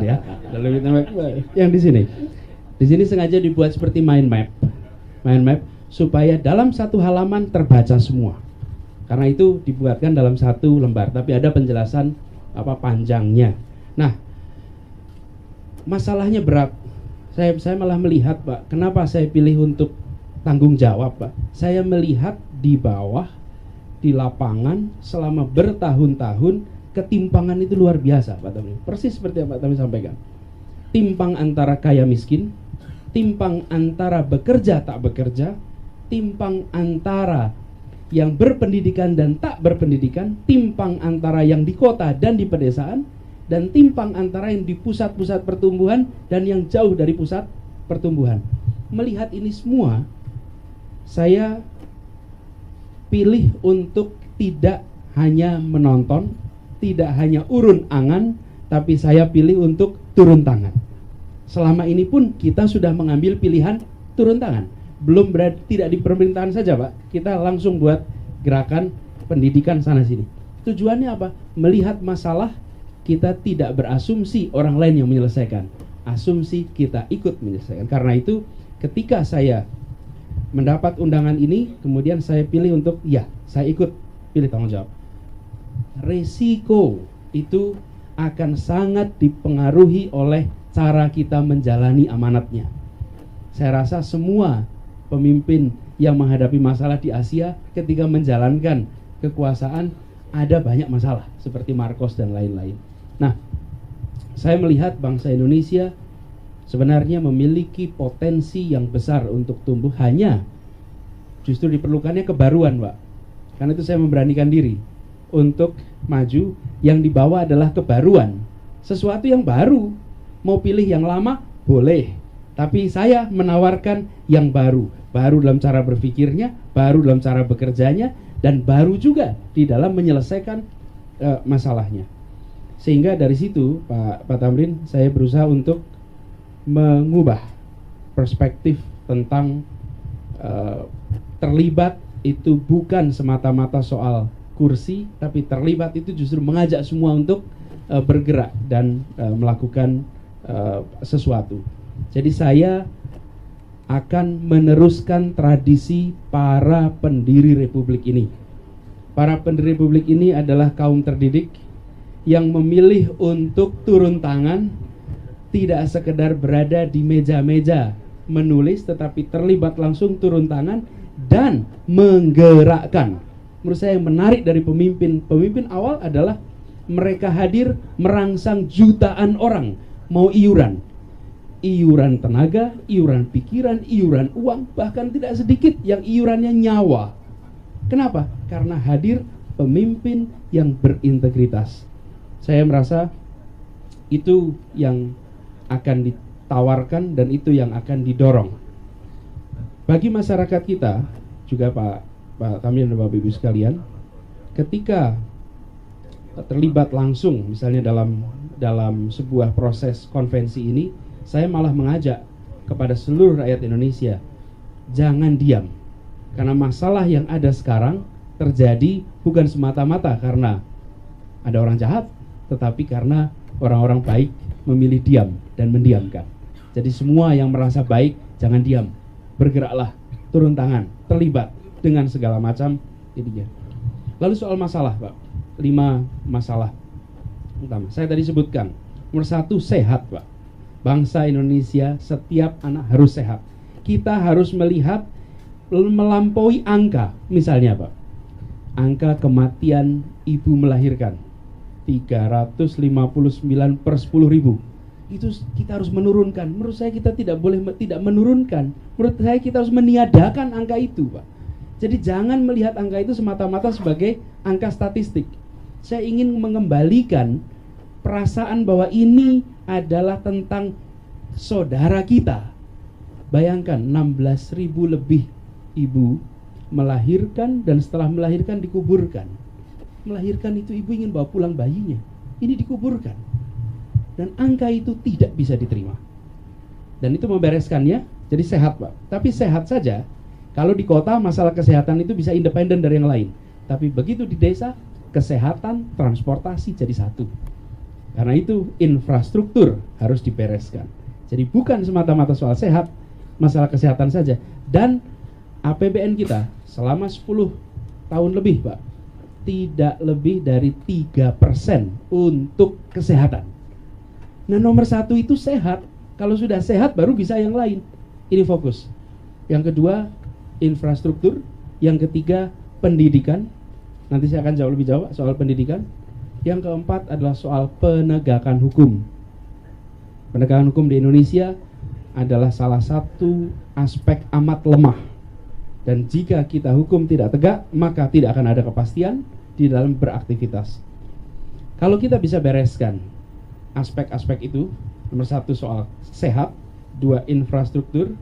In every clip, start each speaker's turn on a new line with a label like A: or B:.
A: ya. Yang di sini. Di sini sengaja dibuat seperti mind map supaya dalam satu halaman terbaca semua. Karena itu dibuatkan dalam satu lembar, tapi ada penjelasan panjangnya. Nah, masalahnya berat. Saya malah melihat, Pak, kenapa saya pilih untuk tanggung jawab, Pak. Saya melihat di bawah, di lapangan selama bertahun-tahun ketimpangan itu luar biasa, Pak Tamrin. Persis seperti yang Pak Tamrin sampaikan. Timpang antara kaya miskin, timpang antara bekerja tak bekerja, timpang antara yang berpendidikan dan tak berpendidikan, timpang antara yang di kota dan di pedesaan, dan timpang antara yang di pusat-pusat pertumbuhan dan yang jauh dari pusat pertumbuhan. Melihat ini semua, saya pilih untuk tidak hanya menonton, tidak hanya urun angan, tapi saya pilih untuk turun tangan. Selama ini pun kita sudah mengambil pilihan turun tangan. Belum berarti tidak di pemerintahan saja, Pak. Kita langsung buat gerakan pendidikan sana-sini. Tujuannya apa? Melihat masalah, kita tidak berasumsi orang lain yang menyelesaikan. Asumsi kita ikut menyelesaikan. Karena itu ketika saya mendapat undangan ini, kemudian saya pilih untuk, ya, saya ikut pilih tanggung jawab. Resiko itu akan sangat dipengaruhi oleh cara kita menjalani amanatnya. Saya rasa semua pemimpin yang menghadapi masalah di Asia ketika menjalankan kekuasaan ada banyak masalah, seperti Marcos dan lain-lain. Nah, saya melihat bangsa Indonesia sebenarnya memiliki potensi yang besar untuk tumbuh, hanya justru diperlukannya kebaruan, Pak. Karena itu saya memberanikan diri untuk maju. Yang dibawa adalah kebaruan, sesuatu yang baru. Mau pilih yang lama boleh, tapi saya menawarkan yang baru. Baru dalam cara berpikirnya, baru dalam cara bekerjanya, dan baru juga di dalam menyelesaikan masalahnya. Sehingga dari situ, Pak Tamrin, saya berusaha untuk mengubah perspektif tentang terlibat itu bukan semata-mata soal kursi, tapi terlibat itu justru mengajak semua untuk bergerak dan melakukan sesuatu. Jadi saya akan meneruskan tradisi para pendiri Republik ini. Para pendiri Republik ini adalah kaum terdidik yang memilih untuk turun tangan, tidak sekedar berada di meja-meja menulis, tetapi terlibat langsung turun tangan dan menggerakkan. Menurut saya yang menarik dari pemimpin awal adalah mereka hadir merangsang jutaan orang mau iuran tenaga, iuran pikiran, iuran uang, bahkan tidak sedikit yang iurannya nyawa. Kenapa? Karena hadir pemimpin yang berintegritas. Saya merasa itu yang akan ditawarkan dan itu yang akan didorong. Bagi masyarakat kita, juga Pak Tamrin dan Bapak Ibu sekalian, ketika terlibat langsung misalnya dalam sebuah proses konvensi ini, saya malah mengajak kepada seluruh rakyat Indonesia, jangan diam. Karena masalah yang ada sekarang terjadi bukan semata-mata karena ada orang jahat, tetapi karena orang-orang baik memilih diam dan mendiamkan. Jadi semua yang merasa baik, jangan diam, bergeraklah, turun tangan, terlibat dengan segala macam ininya. Lalu soal masalah, Pak, 5 masalah utama. Saya tadi sebutkan, nomor 1, sehat, Pak. Bangsa Indonesia, setiap anak harus sehat. Kita harus melihat melampaui angka, misalnya, Pak, angka kematian ibu melahirkan 359 per 10.000. Itu kita harus menurunkan. Menurut saya kita tidak boleh tidak menurunkan. Menurut saya kita harus meniadakan angka itu, Pak. Jadi jangan melihat angka itu semata-mata sebagai angka statistik. Saya ingin mengembalikan perasaan bahwa ini adalah tentang saudara kita. Bayangkan 16.000 lebih ibu melahirkan dan setelah melahirkan dikuburkan. Melahirkan itu ibu ingin bawa pulang bayinya, ini dikuburkan. Dan angka itu tidak bisa diterima. Dan itu membereskannya, jadi sehat, Pak. Tapi sehat saja, kalau di kota masalah kesehatan itu bisa independen dari yang lain. Tapi begitu di desa, kesehatan, transportasi jadi satu. Karena itu infrastruktur harus dibereskan. Jadi bukan semata-mata soal sehat, masalah kesehatan saja. Dan APBN kita selama 10 tahun lebih, Pak, tidak lebih dari 3% untuk kesehatan. Nah, nomor satu itu sehat. Kalau sudah sehat baru bisa yang lain. Ini fokus. Yang kedua, infrastruktur. Yang ketiga, pendidikan. Nanti saya akan jauh lebih jauh soal pendidikan. Yang keempat adalah soal penegakan hukum. Penegakan hukum di Indonesia adalah salah satu aspek amat lemah. Dan jika kita hukum tidak tegak, maka tidak akan ada kepastian di dalam beraktivitas. Kalau kita bisa bereskan aspek-aspek itu, nomor satu soal sehat, dua infrastruktur,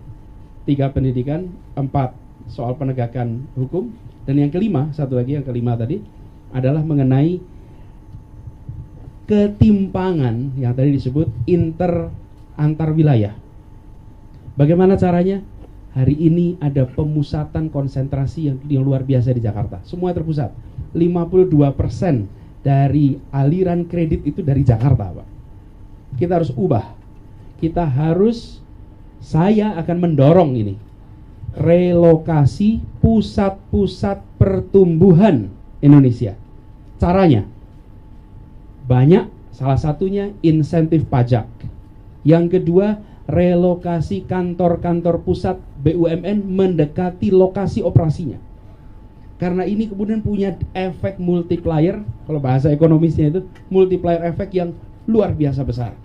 A: tiga pendidikan, empat soal penegakan hukum, dan yang kelima, satu lagi yang kelima tadi, adalah mengenai ketimpangan yang tadi disebut antar wilayah. Bagaimana caranya? Hari ini ada pemusatan konsentrasi yang luar biasa di Jakarta. Semua terpusat. 52% dari aliran kredit itu dari Jakarta, Pak. Kita harus ubah. Saya akan mendorong ini. Relokasi pusat-pusat pertumbuhan Indonesia. Caranya banyak, salah satunya insentif pajak. Yang kedua, relokasi kantor-kantor pusat BUMN mendekati lokasi operasinya. Karena ini kemudian punya efek multiplier, kalau bahasa ekonomisnya itu multiplier efek yang luar biasa besar.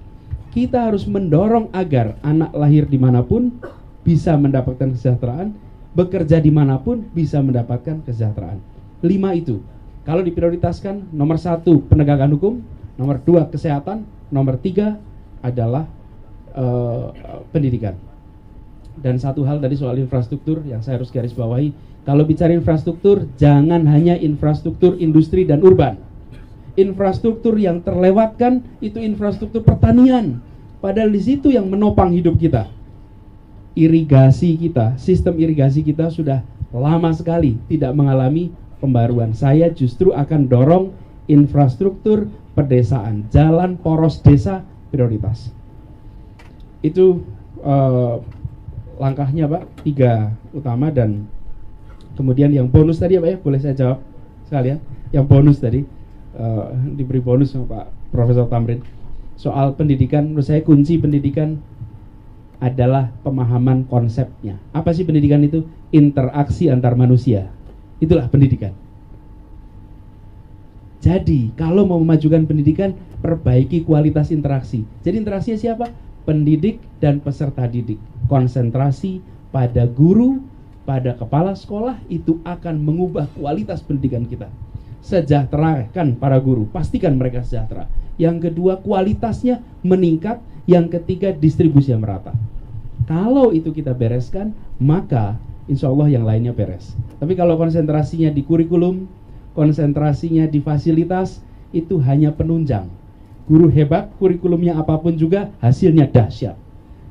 A: Kita harus mendorong agar anak lahir dimanapun bisa mendapatkan kesejahteraan, bekerja dimanapun bisa mendapatkan kesejahteraan. 5 itu. Kalau diprioritaskan, nomor 1 penegakan hukum, nomor 2 kesehatan, nomor 3 adalah pendidikan. Dan satu hal tadi soal infrastruktur yang saya harus garis bawahi, kalau bicara infrastruktur, jangan hanya infrastruktur industri dan urban. Infrastruktur yang terlewatkan itu infrastruktur pertanian. Padahal di situ yang menopang hidup kita. Irigasi kita, sistem irigasi kita sudah lama sekali tidak mengalami pembaruan. Saya justru akan dorong infrastruktur pedesaan, jalan poros desa prioritas. Itu langkahnya, Pak, 3 utama. Dan kemudian yang bonus tadi, Pak, ya, boleh saya jawab sekalian? Yang bonus tadi diberi bonus sama Pak Profesor Tamrin soal pendidikan. Menurut saya kunci pendidikan adalah pemahaman konsepnya. Apa sih pendidikan itu? Interaksi antar manusia. Itulah pendidikan. Jadi kalau mau memajukan pendidikan, perbaiki kualitas interaksi. Jadi interaksinya siapa? Pendidik dan peserta didik. Konsentrasi pada guru, pada kepala sekolah, itu akan mengubah kualitas pendidikan kita. Sejahterakan para guru, pastikan mereka sejahtera. Yang kedua, kualitasnya meningkat. Yang ketiga, distribusi yang merata. Kalau itu kita bereskan, maka insya Allah yang lainnya beres. Tapi kalau konsentrasinya di kurikulum, konsentrasinya di fasilitas, itu hanya penunjang. Guru hebat, kurikulumnya apapun juga, hasilnya dahsyat.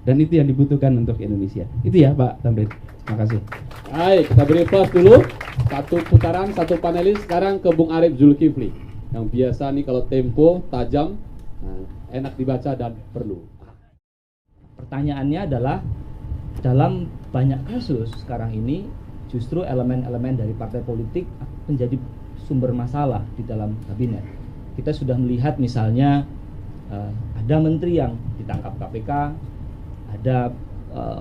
A: Dan itu yang dibutuhkan untuk Indonesia. Itu ya, Pak Tamrin. Terima kasih.
B: Baik, kita beri plus dulu. Satu putaran, satu panelis. Sekarang ke Bung Arif Zulkifli. Yang biasa nih kalau tempo tajam, enak dibaca dan perlu.
C: Pertanyaannya adalah, dalam banyak kasus sekarang ini justru elemen-elemen dari partai politik menjadi sumber masalah di dalam kabinet. Kita sudah melihat misalnya ada menteri yang ditangkap KPK, ada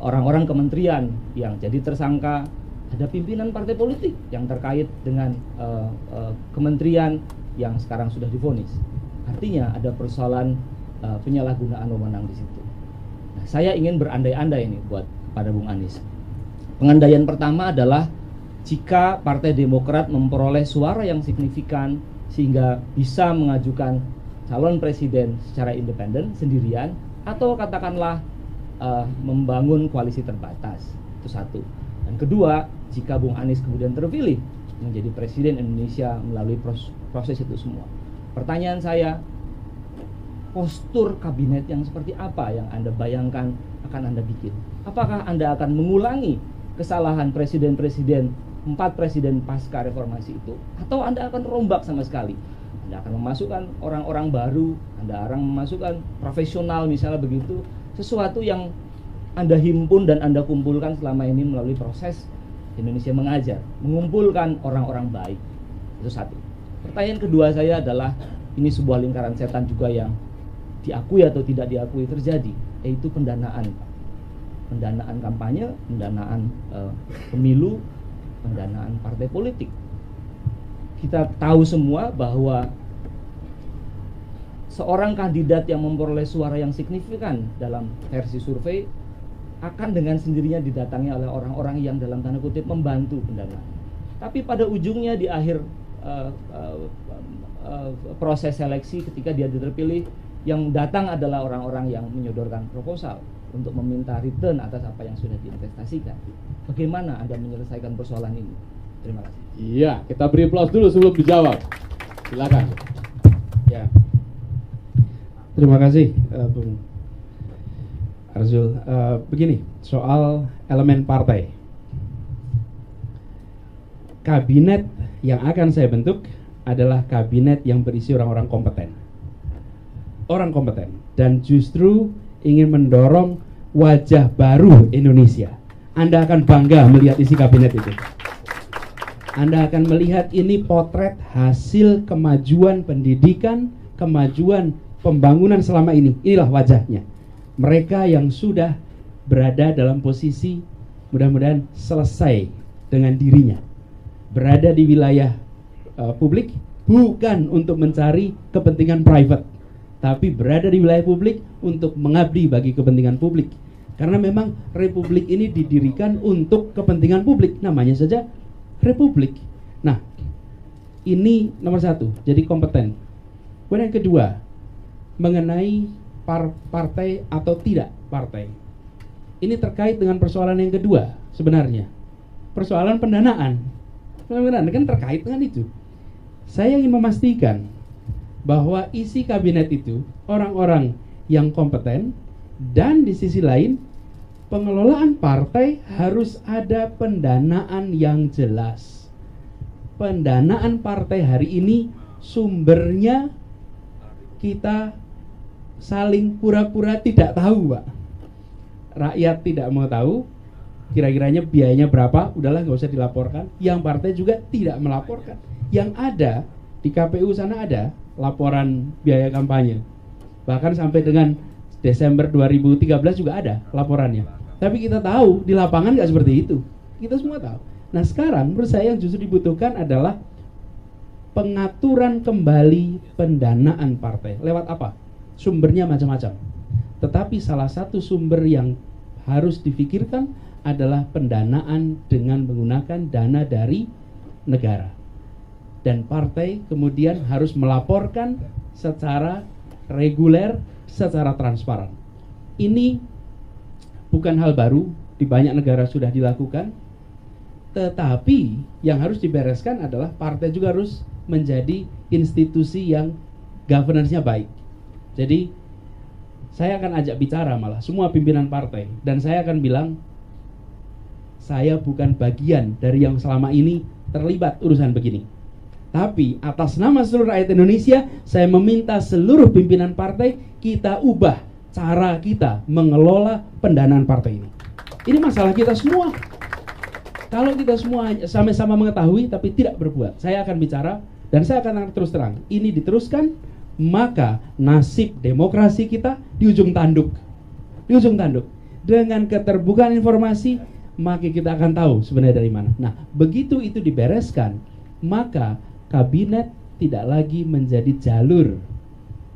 C: orang-orang kementerian yang jadi tersangka, ada pimpinan partai politik yang terkait dengan kementerian yang sekarang sudah divonis. Artinya ada persoalan penyalahgunaan wewenang di situ. Nah, saya ingin berandai-andai ini buat pada Bung Anies. Pengandaian pertama adalah jika Partai Demokrat memperoleh suara yang signifikan sehingga bisa mengajukan calon presiden secara independen sendirian, atau katakanlah membangun koalisi terbatas. Itu satu. Dan kedua, jika Bung Anies kemudian terpilih menjadi presiden Indonesia melalui proses itu semua. Pertanyaan saya, postur kabinet yang seperti apa yang Anda bayangkan akan Anda bikin? Apakah Anda akan mengulangi kesalahan presiden-presiden, 4 presiden pasca reformasi itu, atau Anda akan rombak sama sekali? Anda akan memasukkan orang-orang baru, Anda akan memasukkan profesional misalnya begitu, sesuatu yang Anda himpun dan Anda kumpulkan selama ini melalui proses Indonesia Mengajar, mengumpulkan orang-orang baik. Itu satu. Pertanyaan kedua saya adalah, ini sebuah lingkaran setan juga yang diakui atau tidak diakui terjadi, yaitu pendanaan. Pendanaan kampanye, pendanaan pemilu, pendanaan partai politik. Kita tahu semua bahwa seorang kandidat yang memperoleh suara yang signifikan dalam versi survei akan dengan sendirinya didatangi oleh orang-orang yang dalam tanda kutip membantu pendanaan. Tapi pada ujungnya di akhir proses seleksi ketika dia terpilih, yang datang adalah orang-orang yang menyodorkan proposal untuk meminta return atas apa yang sudah diinvestasikan. Bagaimana Anda menyelesaikan persoalan ini? Terima kasih.
B: Iya, kita beri aplaus dulu sebelum dijawab. Silakan.
A: Ya. Terima kasih, Bung Arzul. Begini, soal elemen partai. Kabinet yang akan saya bentuk adalah kabinet yang berisi orang-orang kompeten. Orang kompeten. Dan justru ingin mendorong wajah baru Indonesia. Anda akan bangga melihat isi kabinet itu. Anda akan melihat ini potret hasil kemajuan pendidikan, kemajuan pembangunan selama ini. Inilah wajahnya. Mereka yang sudah berada dalam posisi mudah-mudahan selesai dengan dirinya. Berada di wilayah publik bukan untuk mencari kepentingan private, tapi berada di wilayah publik untuk mengabdi bagi kepentingan publik. Karena memang republik ini didirikan untuk kepentingan publik, namanya saja republik. Nah, ini nomor satu, jadi kompeten. Kemudian yang kedua, mengenai partai atau tidak partai. Ini terkait dengan persoalan yang kedua sebenarnya. Persoalan pendanaan. Pendanaan kan terkait dengan itu. Saya ingin memastikan bahwa isi kabinet itu orang-orang yang kompeten, dan di sisi lain pengelolaan partai harus ada pendanaan yang jelas. Pendanaan partai hari ini sumbernya kita saling pura-pura tidak tahu, Pak. Rakyat tidak mau tahu kira-kiranya biayanya berapa, udahlah nggak usah dilaporkan. Yang partai juga tidak melaporkan. Yang ada di KPU sana ada laporan biaya kampanye. Bahkan sampai dengan Desember 2013 juga ada laporannya. Tapi kita tahu di lapangan nggak seperti itu. Kita semua tahu. Nah sekarang menurut saya yang justru dibutuhkan adalah pengaturan kembali pendanaan partai. Lewat apa? Sumbernya macam-macam. Tetapi salah satu sumber yang harus difikirkan adalah pendanaan dengan menggunakan dana dari negara. Dan partai kemudian harus melaporkan secara reguler, secara transparan. Ini bukan hal baru, di banyak negara sudah dilakukan. Tetapi yang harus dibereskan adalah partai juga harus menjadi institusi yang governance-nya baik. Jadi saya akan ajak bicara malah semua pimpinan partai, dan saya akan bilang saya bukan bagian dari yang selama ini terlibat urusan begini. Tapi atas nama seluruh rakyat Indonesia, saya meminta seluruh pimpinan partai kita ubah cara kita mengelola pendanaan partai ini. Ini masalah kita semua. Kalau kita semua sama-sama mengetahui tapi tidak berbuat, saya akan bicara dan saya akan terus terang. Ini diteruskan, maka nasib demokrasi kita di ujung tanduk. Di ujung tanduk. Dengan keterbukaan informasi, maka kita akan tahu sebenarnya dari mana. Nah, begitu itu dibereskan, maka kabinet tidak lagi menjadi jalur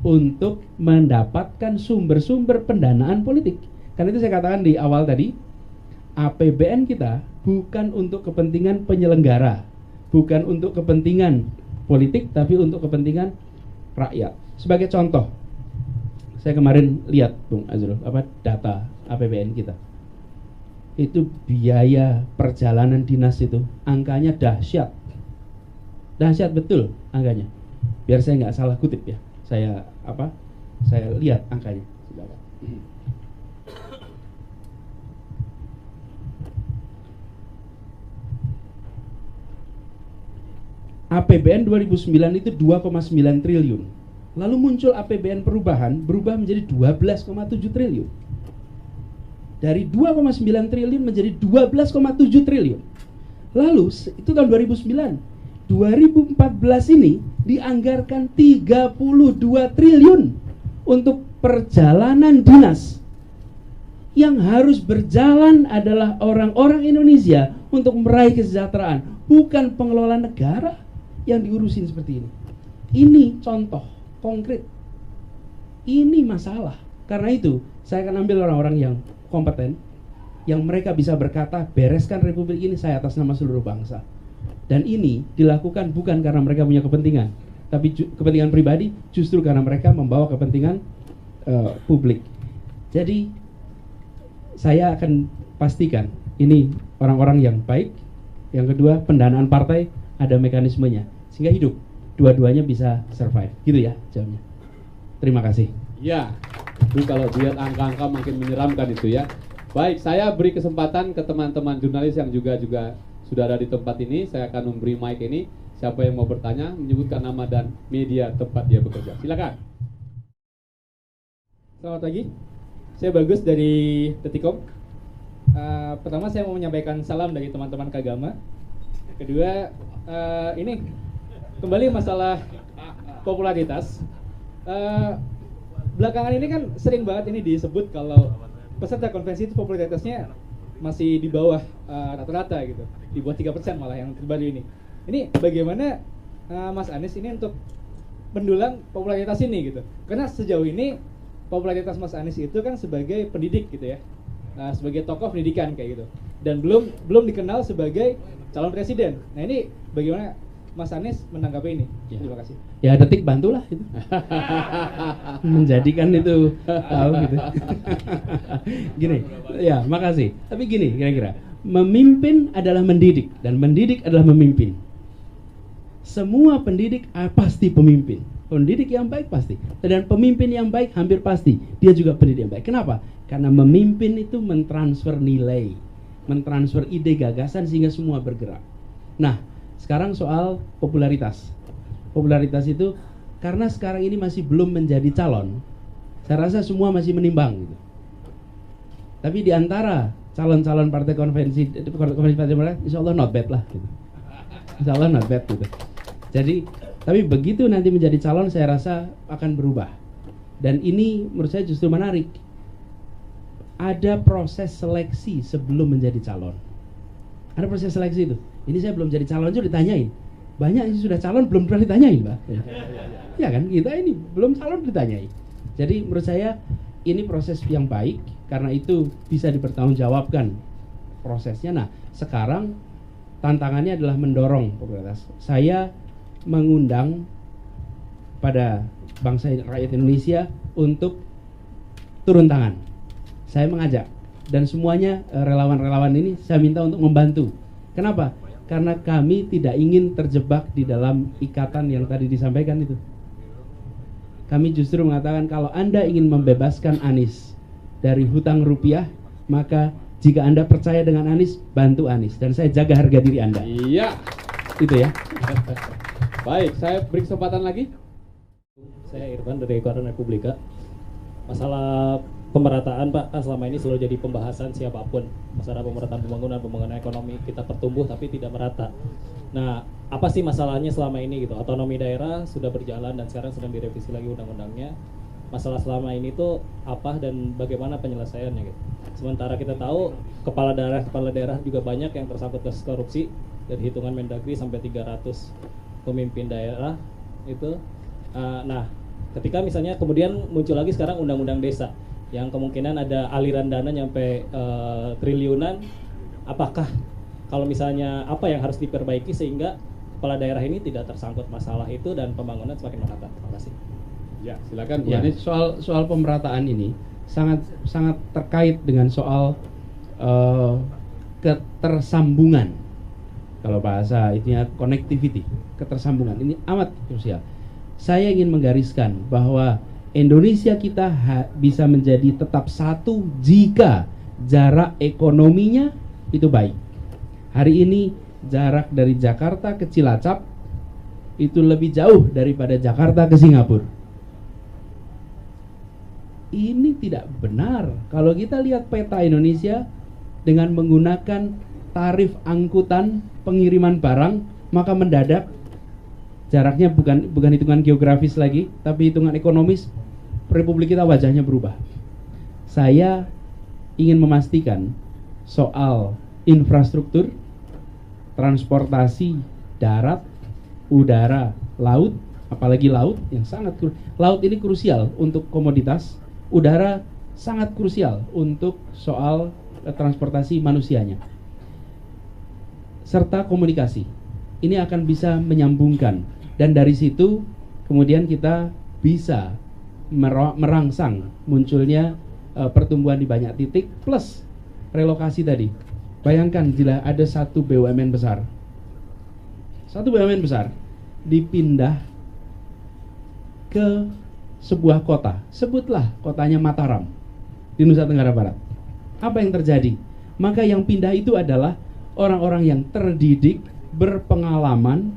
A: untuk mendapatkan sumber-sumber pendanaan politik. Karena itu saya katakan di awal tadi, APBN kita bukan untuk kepentingan penyelenggara, bukan untuk kepentingan politik, tapi untuk kepentingan rakyat. Sebagai contoh, saya kemarin lihat Bung Azrul, data APBN kita. Itu biaya perjalanan dinas itu angkanya dahsyat. Dahsyat betul angkanya. Biar saya nggak salah kutip ya. Saya lihat angkanya. APBN 2009 itu 2,9 triliun. Lalu muncul APBN perubahan, berubah menjadi 12,7 triliun. Dari 2,9 triliun menjadi 12,7 triliun. Lalu itu tahun 2009. 2014 ini dianggarkan 32 triliun untuk perjalanan dinas. Yang harus berjalan adalah orang-orang Indonesia untuk meraih kesejahteraan, bukan pengelola negara yang diurusin seperti ini. Ini contoh konkret. Ini masalah. Karena itu, saya akan ambil orang-orang yang kompeten, yang mereka bisa berkata, bereskan republik ini saya atas nama seluruh bangsa. Dan ini dilakukan bukan karena mereka punya kepentingan, tapi kepentingan pribadi, justru karena mereka membawa kepentingan publik. Jadi, saya akan pastikan ini orang-orang yang baik. Yang kedua, pendanaan partai ada mekanismenya sehingga hidup, dua-duanya bisa survive. Gitu ya jawabnya. Terima kasih.
B: Ya, itu kalau lihat angka-angka makin menyeramkan itu ya. Baik, saya beri kesempatan ke teman-teman jurnalis yang juga sudah ada di tempat ini. Saya akan memberi mic ini. Siapa yang mau bertanya, menyebutkan nama dan media tempat dia bekerja. Silakan.
D: Selamat pagi, saya Bagus dari Detikom. Pertama saya mau menyampaikan salam dari teman-teman Kagama. Kedua, ini kembali masalah popularitas. Belakangan ini kan sering banget ini disebut kalau peserta konvensi itu popularitasnya masih di bawah rata-rata gitu, di bawah 3% malah yang terbaru ini. Ini bagaimana Mas Anies ini untuk mendulang popularitas ini gitu? Karena sejauh ini popularitas Mas Anies itu kan sebagai pendidik gitu ya, sebagai tokoh pendidikan kayak gitu, dan belum dikenal sebagai calon presiden. Nah ini bagaimana Mas Anies menanggapi ini?
A: Ya.
D: Terima kasih.
A: Ya Detik bantulah itu. Menjadikan itu tahu gitu. Gini, ya makasih. Tapi gini kira-kira, memimpin adalah mendidik dan mendidik adalah memimpin. Semua pendidik pasti pemimpin. Pendidik yang baik pasti, dan pemimpin yang baik hampir pasti dia juga pendidik yang baik. Kenapa? Karena memimpin itu mentransfer nilai, mentransfer ide gagasan sehingga semua bergerak. Nah, sekarang soal popularitas. Popularitas itu karena sekarang ini masih belum menjadi calon. Saya rasa semua masih menimbang gitu. Tapi di antara calon-calon partai konvensi partai demokrat, insya Allah not bad lah gitu. Insya Allah not bad gitu. Jadi, tapi begitu nanti menjadi calon saya rasa akan berubah. Dan ini menurut saya justru menarik. Ada proses seleksi sebelum menjadi calon. Ada proses seleksi itu. Ini saya belum jadi calon juga ditanyain. Banyak yang sudah calon belum pernah ditanyain, Pak. Ya kan, kita ini belum calon ditanyain. Jadi menurut saya ini proses yang baik, karena itu bisa dipertanggungjawabkan prosesnya. Nah, sekarang tantangannya adalah mendorong popularitas. Saya mengundang pada bangsa rakyat Indonesia untuk turun tangan. Saya mengajak, dan semuanya relawan-relawan ini saya minta untuk membantu. Kenapa? Karena kami tidak ingin terjebak di dalam ikatan yang tadi disampaikan itu. Kami justru mengatakan kalau Anda ingin membebaskan Anies dari hutang rupiah, maka jika Anda percaya dengan Anies, bantu Anies, dan saya jaga harga diri Anda.
B: Iya.
A: Itu ya.
B: Baik, saya beri kesempatan lagi.
E: Saya Irfan dari Koran Republika. Masalah pemerataan Pak, kan selama ini selalu jadi pembahasan siapapun. Masalah pemerataan pembangunan ekonomi, kita bertumbuh tapi tidak merata. Nah, apa sih masalahnya selama ini gitu? Otonomi daerah sudah berjalan dan sekarang sedang direvisi lagi undang-undangnya. Masalah selama ini tuh apa dan bagaimana penyelesaiannya gitu? Sementara kita tahu kepala daerah juga banyak yang tersangkut kasus korupsi, dari hitungan Mendagri sampai 300 pemimpin daerah itu. Nah, ketika misalnya kemudian muncul lagi sekarang undang-undang desa yang kemungkinan ada aliran dana nyampe triliunan, apakah kalau misalnya apa yang harus diperbaiki sehingga kepala daerah ini tidak tersangkut masalah itu dan pembangunan semakin merata? Terima kasih.
B: Ya, silakan Bu
A: Ya,
B: Anies.
A: soal pemerataan ini sangat terkait dengan soal ketersambungan. Kalau bahasa itunya connectivity, ketersambungan ini amat krusial. Saya ingin menggariskan bahwa Indonesia kita bisa menjadi tetap satu jika jarak ekonominya itu baik. Hari ini jarak dari Jakarta ke Cilacap itu lebih jauh daripada Jakarta ke Singapura. Ini tidak benar. Kalau kita lihat peta Indonesia dengan menggunakan tarif angkutan pengiriman barang, maka mendadak jaraknya bukan hitungan geografis lagi, tapi hitungan ekonomis, Republik kita wajahnya berubah. Saya ingin memastikan soal infrastruktur, transportasi darat, udara, laut, apalagi laut yang sangat laut ini krusial untuk komoditas, udara sangat krusial untuk soal transportasi manusianya, serta komunikasi. Ini akan bisa menyambungkan, dan dari situ kemudian kita bisa merangsang munculnya pertumbuhan di banyak titik plus relokasi tadi. Bayangkan jika ada satu BUMN besar dipindah ke sebuah kota, sebutlah kotanya Mataram di Nusa Tenggara Barat. Apa yang terjadi? Maka yang pindah itu adalah orang-orang yang terdidik, berpengalaman,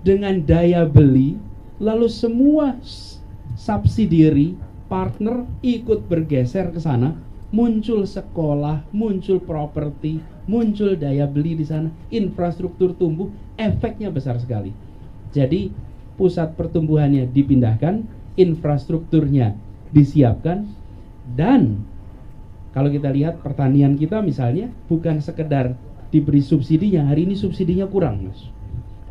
A: dengan daya beli, lalu semua subsidiary partner ikut bergeser ke sana, muncul sekolah, muncul properti, muncul daya beli di sana, infrastruktur tumbuh, efeknya besar sekali. Jadi pusat pertumbuhannya dipindahkan, infrastrukturnya disiapkan, dan kalau kita lihat pertanian kita misalnya bukan sekedar diberi subsidinya, hari ini subsidinya kurang, Mas.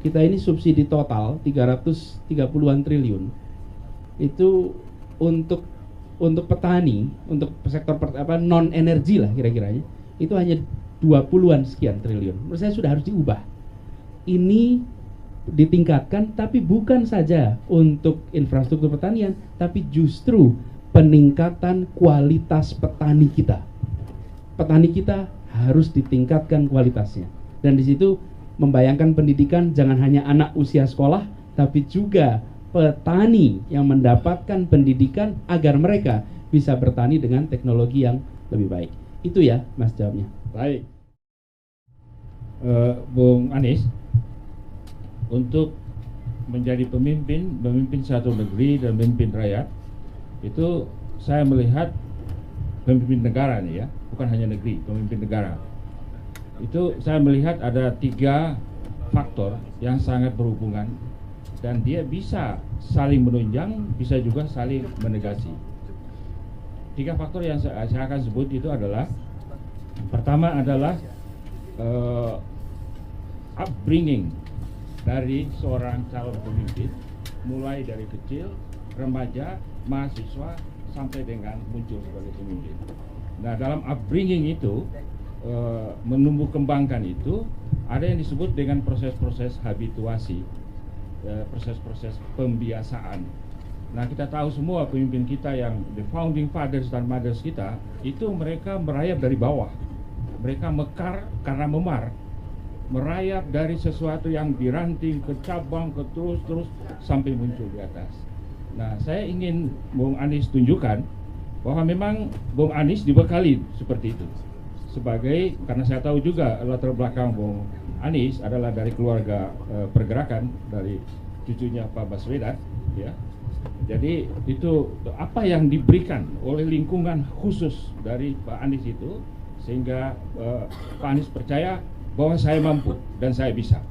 A: Kita ini subsidi total 330-an triliun. Itu untuk petani, untuk sektor non energi lah kira-kiranya, itu hanya 20-an sekian triliun. Menurut saya sudah harus diubah. Ini ditingkatkan, tapi bukan saja untuk infrastruktur pertanian, tapi justru peningkatan kualitas petani kita. Petani kita harus ditingkatkan kualitasnya. Dan di situ membayangkan pendidikan jangan hanya anak usia sekolah, tapi juga petani yang mendapatkan pendidikan agar mereka bisa bertani dengan teknologi yang lebih baik. Itu ya, Mas, jawabnya.
B: Baik.
F: Bung Anies, untuk menjadi memimpin satu negeri dan memimpin rakyat, itu saya melihat pemimpin negara nih ya, bukan hanya negeri, pemimpin negara. Itu saya melihat ada 3 faktor yang sangat berhubungan, dan dia bisa saling menunjang, bisa juga saling menegasi. 3 faktor yang saya akan sebut itu adalah, pertama adalah upbringing dari seorang calon pemimpin, mulai dari kecil, remaja, mahasiswa, sampai dengan muncul sebagai pemimpin. Nah, dalam upbringing itu, menumbuh kembangkan itu, ada yang disebut dengan proses-proses habituasi, proses-proses pembiasaan. Nah, kita tahu semua pemimpin kita yang the founding fathers dan mothers kita, itu mereka merayap dari bawah. Mereka mekar karena memar, merayap dari sesuatu yang diranting ke cabang, ke terus sampai muncul di atas. Nah, saya ingin Bung Anies tunjukkan bahwa memang Bung Anies dibekali seperti itu. Karena saya tahu juga latar belakang Bung Anies adalah dari keluarga pergerakan, dari cucunya Pak Baswedan, ya. Jadi itu apa yang diberikan oleh lingkungan khusus dari Pak Anies itu, sehingga Pak Anies percaya bahwa saya mampu dan saya bisa.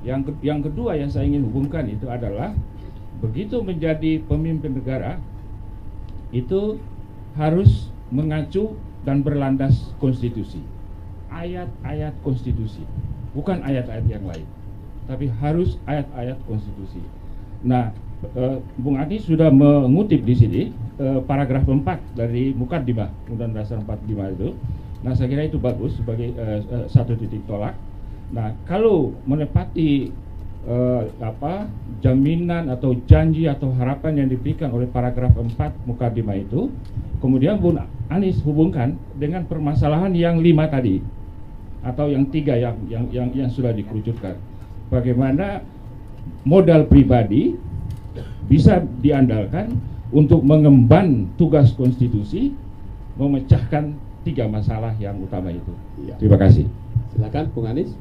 F: Yang kedua yang saya ingin hubungkan itu adalah, begitu menjadi pemimpin negara itu harus mengacu dan berlandas konstitusi, ayat-ayat konstitusi, bukan ayat-ayat yang lain, tapi harus ayat-ayat konstitusi. Nah, Bung Anies sudah mengutip di sini paragraf 4 dari Mukaddimah Undang-Undang Dasar 45 itu. Nah, saya kira itu bagus sebagai satu titik tolak. Nah, kalau menepati jaminan atau janji atau harapan yang diberikan oleh paragraf 4 Mukaddimah itu, kemudian Bung Anies hubungkan dengan permasalahan yang 5 tadi, atau yang 3 yang sudah dikerucutkan. Bagaimana modal pribadi bisa diandalkan untuk mengemban tugas konstitusi, memecahkan 3 masalah yang utama itu.
B: Ya.
F: Terima kasih.
B: Silakan Bung Anies.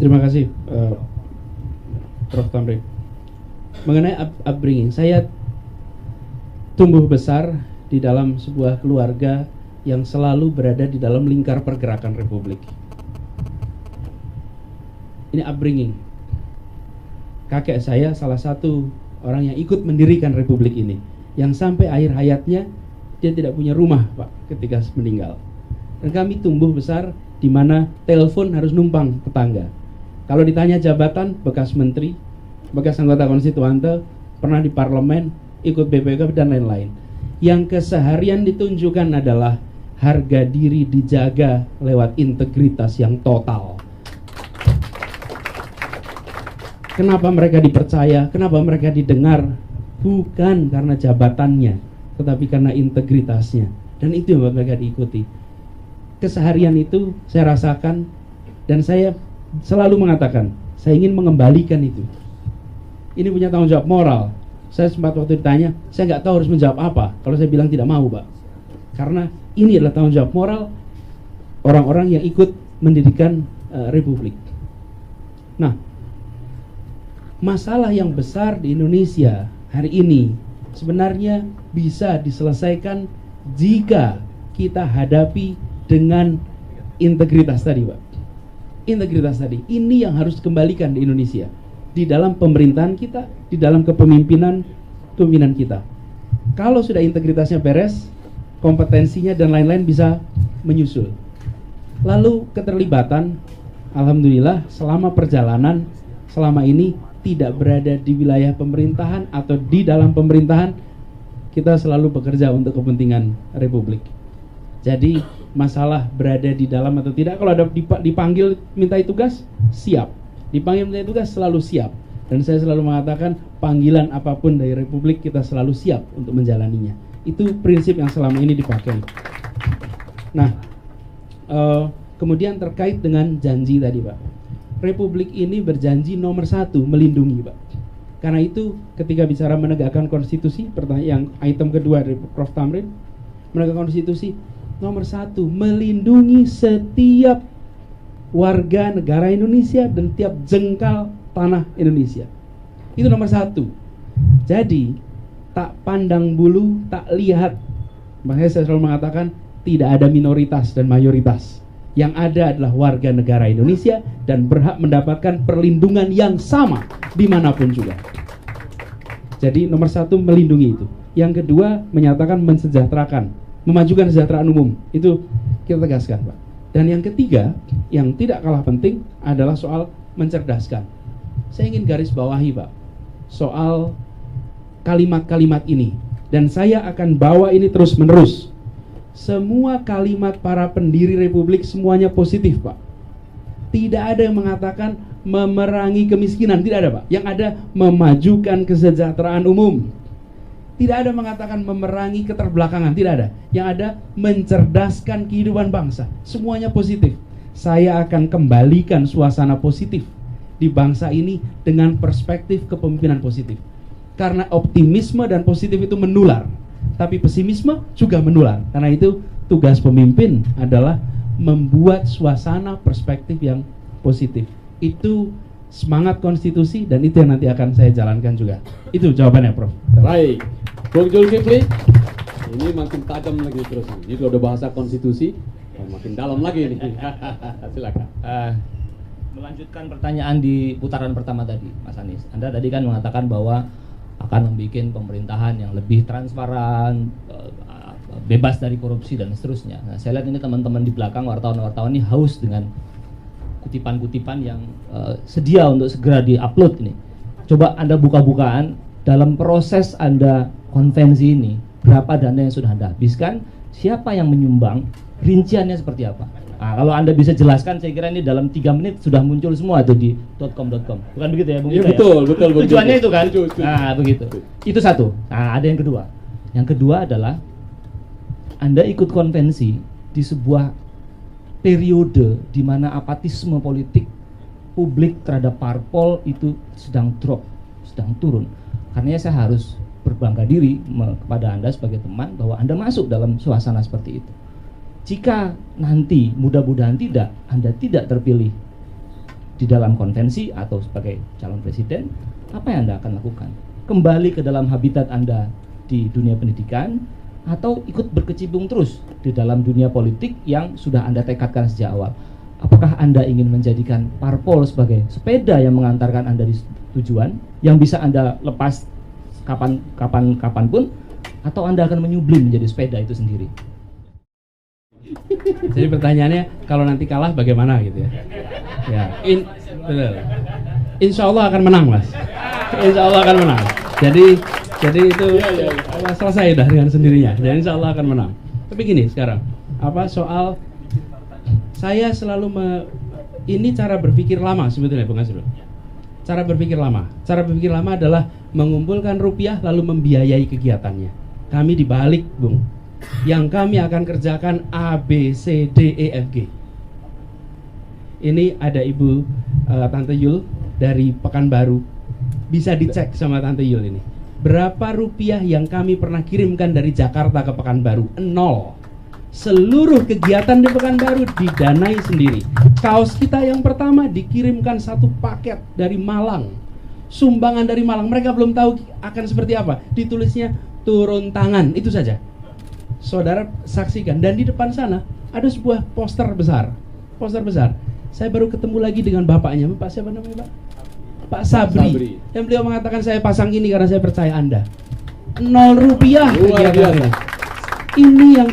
A: Terima kasih Prof. Tamrin. Mengenai upbringing, saya tumbuh besar di dalam sebuah keluarga yang selalu berada di dalam lingkar pergerakan Republik. Ini upbringing. Kakek saya salah satu orang yang ikut mendirikan Republik ini, yang sampai akhir hayatnya dia tidak punya rumah, Pak, ketika meninggal. Dan kami tumbuh besar di mana telepon harus numpang tetangga. Kalau ditanya jabatan, bekas menteri, bekas anggota konstituante, pernah di parlemen, ikut BPK dan lain-lain. Yang keseharian ditunjukkan adalah harga diri dijaga lewat integritas yang total. Kenapa mereka dipercaya? Kenapa mereka didengar? Bukan karena jabatannya, tetapi karena integritasnya. Dan itu yang mereka diikuti. Keseharian itu saya rasakan, dan saya selalu mengatakan, saya ingin mengembalikan itu. Ini punya tanggung jawab moral. Saya sempat waktu ditanya, saya nggak tahu harus menjawab apa kalau saya bilang tidak mau, Pak. Karena ini adalah tanggung jawab moral orang-orang yang ikut mendirikan Republik. Nah, masalah yang besar di Indonesia hari ini sebenarnya bisa diselesaikan jika kita hadapi dengan integritas tadi, Pak. Integritas tadi, ini yang harus dikembalikan di Indonesia, di dalam pemerintahan kita, di dalam kepemimpinan kita. Kalau sudah integritasnya beres, kompetensinya dan lain-lain bisa menyusul. Lalu keterlibatan, alhamdulillah selama perjalanan selama ini tidak berada di wilayah pemerintahan atau di dalam pemerintahan, kita selalu bekerja untuk kepentingan Republik. Jadi masalah berada di dalam atau tidak, kalau ada dipanggil minta tugas, siap. Dipanggil minta tugas, selalu siap. Dan saya selalu mengatakan, panggilan apapun dari Republik kita selalu siap untuk menjalaninya. Itu prinsip yang selama ini dipakai. Nah, kemudian terkait dengan janji tadi, Pak. Republik ini berjanji nomor 1 melindungi, Pak. Karena itu ketika bicara menegakkan konstitusi, yang item kedua dari Prof. Tamrin, menegakkan konstitusi, nomor 1 melindungi setiap warga negara Indonesia dan tiap jengkal tanah Indonesia. Itu nomor 1. Jadi tak pandang bulu, tak lihat. Makanya saya selalu mengatakan tidak ada minoritas dan mayoritas. Yang ada adalah warga negara Indonesia dan berhak mendapatkan perlindungan yang sama dimanapun juga. Jadi nomor 1 melindungi itu. Yang kedua menyatakan mensejahterakan, memajukan kesejahteraan umum. Itu kita tegaskan, Pak. Dan yang ketiga, yang tidak kalah penting adalah soal mencerdaskan. Saya ingin garis bawahi, Pak, soal kalimat-kalimat ini. Dan saya akan bawa ini terus-menerus. Semua kalimat para pendiri Republik semuanya positif, Pak. Tidak ada yang mengatakan memerangi kemiskinan, tidak ada, Pak. Yang ada memajukan kesejahteraan umum. Tidak ada mengatakan memerangi keterbelakangan, tidak ada. Yang ada mencerdaskan kehidupan bangsa. Semuanya positif. Saya akan kembalikan suasana positif di bangsa ini dengan perspektif kepemimpinan positif. Karena optimisme dan positif itu menular, tapi pesimisme juga menular. Karena itu tugas pemimpin adalah membuat suasana perspektif yang positif. Itu semangat konstitusi dan itu yang nanti akan saya jalankan juga. Itu jawabannya, Prof.
B: Baik, Bung Zulkifli, ini makin tajam lagi terus. Ini udah bahasa konstitusi, makin dalam lagi ini. Silakan.
C: Melanjutkan pertanyaan di putaran pertama tadi, Mas Anies. Anda tadi kan mengatakan bahwa akan membuat pemerintahan yang lebih transparan, bebas dari korupsi dan seterusnya. Nah, saya lihat ini teman-teman di belakang wartawan-wartawan ini haus dengan kutipan-kutipan yang sedia untuk segera di-upload ini. Coba Anda buka-bukaan dalam proses Anda konvensi ini, berapa dana yang sudah Anda habiskan, siapa yang menyumbang, rinciannya seperti apa. Nah, kalau Anda bisa jelaskan, saya kira ini dalam 3 menit sudah muncul semua itu di .com.com. Bukan begitu ya, Bung?
B: Iya, betul,
C: ya?
B: betul.
C: Tujuannya itu kan?
B: Betul.
C: Nah, begitu. Itu satu. Nah, ada yang kedua. Yang kedua adalah Anda ikut konvensi di sebuah periode di mana apatisme politik publik terhadap parpol itu sedang drop, sedang turun. Karena saya harus berbangga diri kepada Anda sebagai teman bahwa Anda masuk dalam suasana seperti itu. Jika nanti mudah-mudahan tidak, Anda tidak terpilih di dalam konvensi atau sebagai calon presiden, apa yang Anda akan lakukan? Kembali ke dalam habitat Anda di dunia pendidikan, atau ikut berkecimpung terus di dalam dunia politik yang sudah Anda tekadkan sejak awal? Apakah Anda ingin menjadikan parpol sebagai sepeda yang mengantarkan Anda di tujuan, yang bisa Anda lepas kapanpun, atau Anda akan menyublim menjadi sepeda itu sendiri?
A: Jadi pertanyaannya, kalau nanti kalah bagaimana gitu ya? Ya, betul. Insya Allah akan menang, Mas. Insya Allah akan menang. Jadi itu selesai dah dengan sendirinya. Dan insya Allah akan menang. Tapi gini sekarang, soal saya selalu ini cara berpikir lama sebetulnya, Bung Azrul. Cara berpikir lama adalah mengumpulkan rupiah lalu membiayai kegiatannya. Kami dibalik, Bung. Yang kami akan kerjakan A, B, C, D, E, F, G. Ini ada Ibu Tante Yul dari Pekanbaru. Bisa dicek sama Tante Yul ini. Berapa rupiah yang kami pernah kirimkan dari Jakarta ke Pekanbaru? 0. Seluruh kegiatan di Pekanbaru didanai sendiri. Kaos kita yang pertama dikirimkan 1 paket dari Malang. Sumbangan dari Malang. Mereka belum tahu akan seperti apa. Ditulisnya turun tangan, itu saja. Saudara saksikan. Dan di depan sana ada sebuah poster besar. Saya baru ketemu lagi dengan bapaknya. Pak siapa namanya, Pak? Pak Sabri. Dan beliau mengatakan, saya pasang ini karena saya percaya Anda. 0 rupiah kegiatan. Ini yang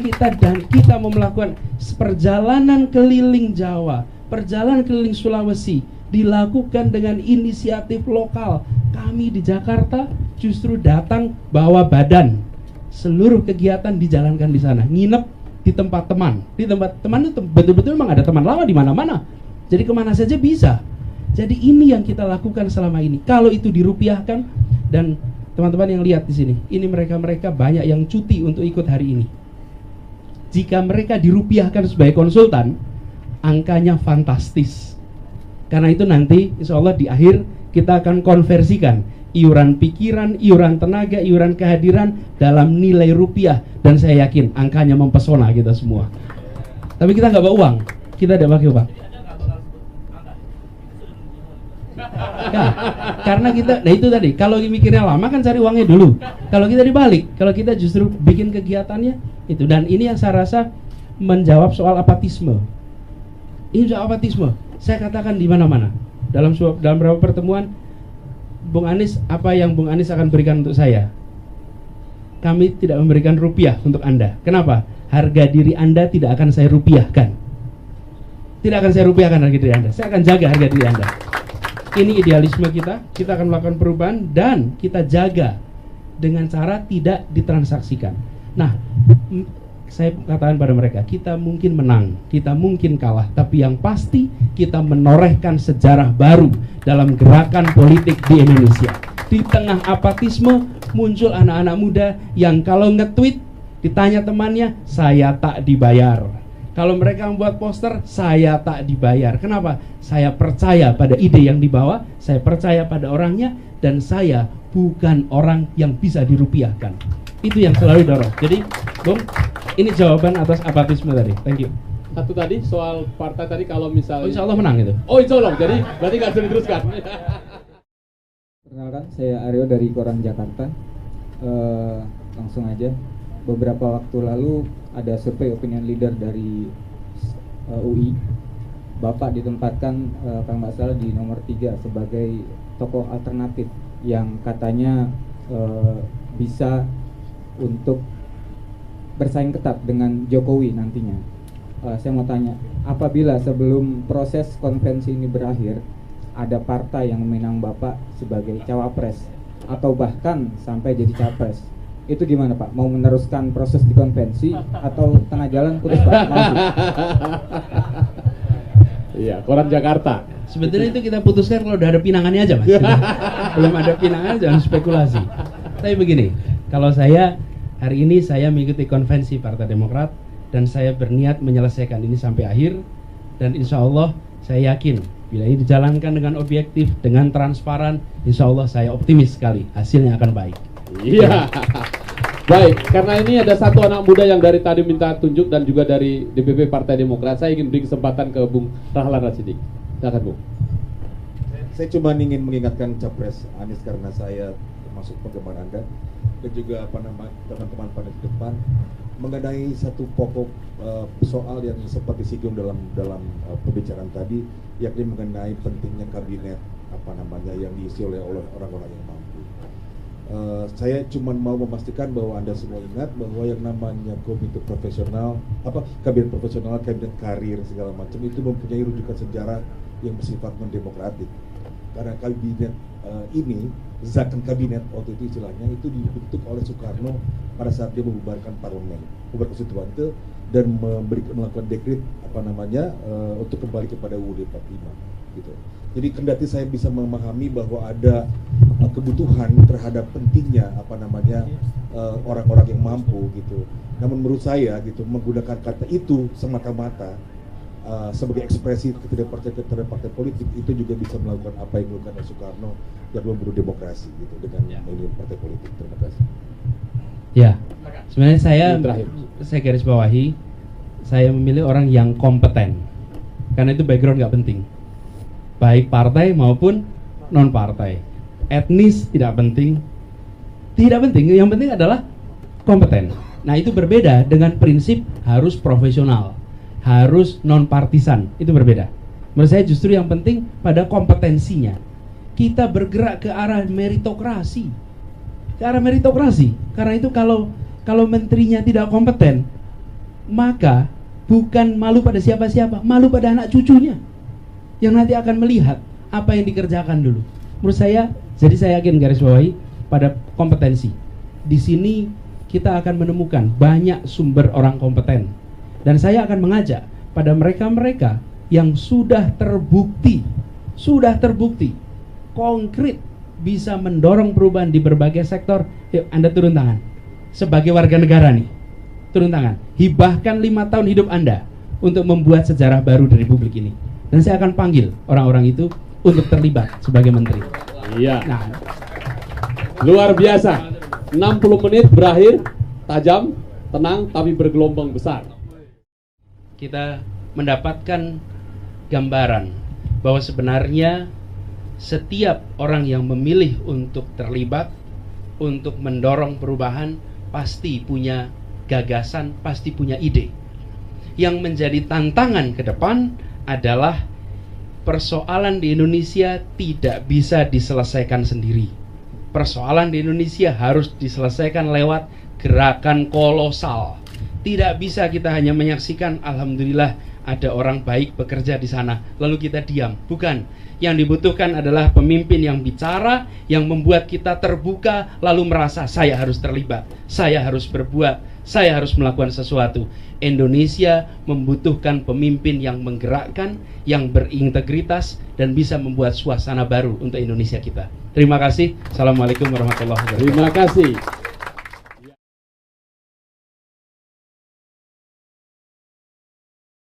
A: kita mau melakukan perjalanan keliling Jawa, perjalanan keliling Sulawesi, dilakukan dengan inisiatif lokal. Kami di Jakarta justru datang bawa badan. Seluruh kegiatan dijalankan di sana. Nginep di tempat teman. Di tempat teman itu betul-betul memang ada teman lama di mana-mana. Jadi kemana saja bisa. Jadi ini yang kita lakukan selama ini. Kalau itu dirupiahkan, dan teman-teman yang lihat di sini, ini mereka banyak yang cuti untuk ikut hari ini. Jika mereka dirupiahkan sebagai konsultan, angkanya fantastis. Karena itu nanti insya Allah di akhir kita akan konversikan iuran pikiran, iuran tenaga, iuran kehadiran dalam nilai rupiah. Dan saya yakin angkanya mempesona kita semua. Tapi kita nggak bawa uang, kita tidak pakai uang. Ya, karena kita, nah itu tadi, kalau mikirnya lama kan cari uangnya dulu. Kalau kita dibalik, kalau kita justru bikin kegiatannya itu. Dan ini yang saya rasa menjawab soal apatisme. Ini soal apatisme. Saya katakan di mana-mana. Dalam beberapa pertemuan, Bung Anies, apa yang Bung Anies akan berikan untuk saya? Kami tidak memberikan rupiah untuk Anda. Kenapa? Harga diri Anda tidak akan saya rupiahkan. Tidak akan saya rupiahkan harga diri Anda. Saya akan jaga harga diri Anda. Ini idealisme kita akan melakukan perubahan dan kita jaga dengan cara tidak ditransaksikan. Nah, saya katakan pada mereka, kita mungkin menang, kita mungkin kalah, tapi yang pasti kita menorehkan sejarah baru dalam gerakan politik di Indonesia. Di tengah apatisme muncul anak-anak muda yang kalau nge-tweet ditanya temannya, saya tak dibayar. Kalau mereka membuat poster, saya tak dibayar. Kenapa? Saya percaya pada ide yang dibawa, saya percaya pada orangnya, dan saya bukan orang yang bisa dirupiahkan. Itu yang selalu dorong. Jadi, Bung, ini jawaban atas apatisme tadi. Thank you.
B: Satu tadi soal partai tadi, kalau misalnya
A: Insya Allah menang itu.
B: Oh, insya Allah. Jadi berarti nggak bisa diteruskan.
G: Perkenalkan, saya Aryo dari Koran Jakarta. Langsung aja. Beberapa waktu lalu ada survei opinion leader dari UI. Bapak ditempatkan kalau nggak salah di nomor 3 sebagai tokoh alternatif yang katanya bisa untuk bersaing ketat dengan Jokowi nantinya. Saya mau tanya, apabila sebelum proses konvensi ini berakhir ada partai yang meminang Bapak sebagai cawapres atau bahkan sampai jadi capres, itu gimana Pak? Mau meneruskan proses di konvensi atau tengah jalan putus Pak?
B: Iya, Koran Jakarta.
A: Sebetulnya itu kita putuskan kalau udah ada pinangannya aja, Mas. Belum ada pinangan jangan spekulasi. Tapi begini, kalau saya hari ini saya mengikuti konvensi Partai Demokrat dan saya berniat menyelesaikan ini sampai akhir, dan insya Allah saya yakin bila ini dijalankan dengan objektif, dengan transparan, insya Allah saya optimis sekali hasilnya akan baik.
B: Iya. Baik, karena ini ada satu anak muda yang dari tadi minta tunjuk dan juga dari DPP Partai Demokrat. Saya ingin beri kesempatan ke Bung Rahlan Rashidi. Silakan, Bung.
H: Saya cuma ingin mengingatkan Capres Anies karena saya termasuk penggemar Anda dan juga teman-teman pada di depan mengenai satu pokok soal yang sempat disinggung dalam pembicaraan tadi, yakni mengenai pentingnya kabinet yang diisi oleh orang-orang yang mampu. Saya cuma mau memastikan bahwa Anda semua ingat bahwa yang namanya komite profesional, kabinet profesional, kabinet karir segala macam itu mempunyai rujukan sejarah yang bersifat non-demokratik. Karena kabinet ini, zakon kabinet waktu itu istilahnya itu dibentuk oleh Soekarno pada saat dia membubarkan parlemen, membubarkan konstituan itu, dan melakukan dekret untuk kembali kepada UUD 45 gitu. Jadi kendati saya bisa memahami bahwa ada kebutuhan terhadap pentingnya orang-orang yang mampu gitu. Namun menurut saya gitu menggunakan kata itu semata-mata sebagai ekspresi ketidakpercayaan terhadap partai politik itu juga bisa melakukan apa yang dilakukan Soekarno yang membunuh demokrasi gitu dengan memilih partai politik. Terima kasih.
A: Ya, sebenarnya saya garis bawahi, saya memilih orang yang kompeten karena itu background nggak penting, baik partai maupun non partai, etnis tidak penting, yang penting adalah kompeten. Nah itu berbeda dengan prinsip harus profesional, harus non partisan, itu berbeda. Menurut saya justru yang penting pada kompetensinya. Kita bergerak ke arah meritokrasi, karena itu kalau menterinya tidak kompeten, maka bukan malu pada siapa-siapa, malu pada anak cucunya yang nanti akan melihat apa yang dikerjakan dulu. Menurut saya, jadi saya yakin garis bawahi pada kompetensi. Di sini kita akan menemukan banyak sumber orang kompeten. Dan saya akan mengajak pada mereka-mereka yang sudah terbukti konkret bisa mendorong perubahan di berbagai sektor. Yuk, Anda turun tangan. Sebagai warga negara nih, turun tangan. Hibahkan 5 tahun hidup Anda untuk membuat sejarah baru di Republik ini. Dan saya akan panggil orang-orang itu untuk terlibat sebagai menteri.
B: Iya. Nah, luar biasa. 60 menit berakhir, tajam, tenang, tapi bergelombang besar.
A: Kita mendapatkan gambaran bahwa sebenarnya setiap orang yang memilih untuk terlibat, untuk mendorong perubahan, pasti punya gagasan, pasti punya ide. Yang menjadi tantangan ke depan adalah persoalan di Indonesia tidak bisa diselesaikan sendiri. Persoalan di Indonesia harus diselesaikan lewat gerakan kolosal. Tidak bisa kita hanya menyaksikan, alhamdulillah ada orang baik bekerja di sana, lalu kita diam. Bukan. Yang dibutuhkan adalah pemimpin yang bicara, yang membuat kita terbuka, lalu merasa saya harus terlibat, saya harus berbuat, saya harus melakukan sesuatu. Indonesia membutuhkan pemimpin yang menggerakkan, yang berintegritas, dan bisa membuat suasana baru untuk Indonesia kita. Terima kasih. Assalamualaikum warahmatullahi wabarakatuh.
B: Terima kasih.